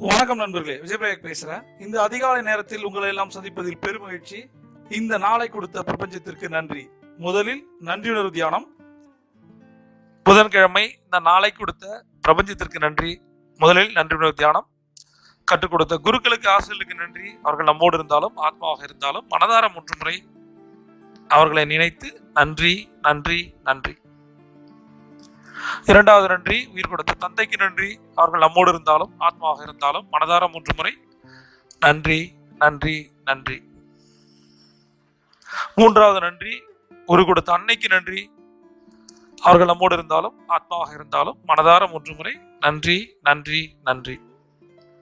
வணக்கம் நண்பர்களே, விஜயபிரகாஷ் பேசுறேன். இந்த அதிகாலை நேரத்தில் உங்களை எல்லாம் சந்திப்பதில் பெருமகிழ்ச்சி. இந்த நாளை கொடுத்த பிரபஞ்சத்திற்கு நன்றி. முதலில் நன்றியுணர்வு தியானம். புதன்கிழமை இந்த நாளை கொடுத்த பிரபஞ்சத்திற்கு நன்றி. முதலில் நன்றியுணர்வு தியானம். கற்றுக் கொடுத்த குருக்களுக்கு, ஆசிரியர்களுக்கு நன்றி. அவர்கள் நம்மோடு இருந்தாலும் ஆத்மாவாக இருந்தாலும் மனதார 3 முறை அவர்களை நினைத்து நன்றி நன்றி நன்றி. இரண்டாவது நன்றி, உயிர் கொடுத்த தந்தைக்கு நன்றி. அவர்கள் நம்மோடு இருந்தாலும் ஆத்மாவாக இருந்தாலும் மனதார 3 முறை நன்றி நன்றி நன்றி. மூன்றாவது நன்றி, உயிர் கொடுத்த அன்னைக்கு நன்றி. அவர்கள் நம்மோடு இருந்தாலும் ஆத்மாவாக இருந்தாலும் மனதார 3 முறை நன்றி நன்றி நன்றி.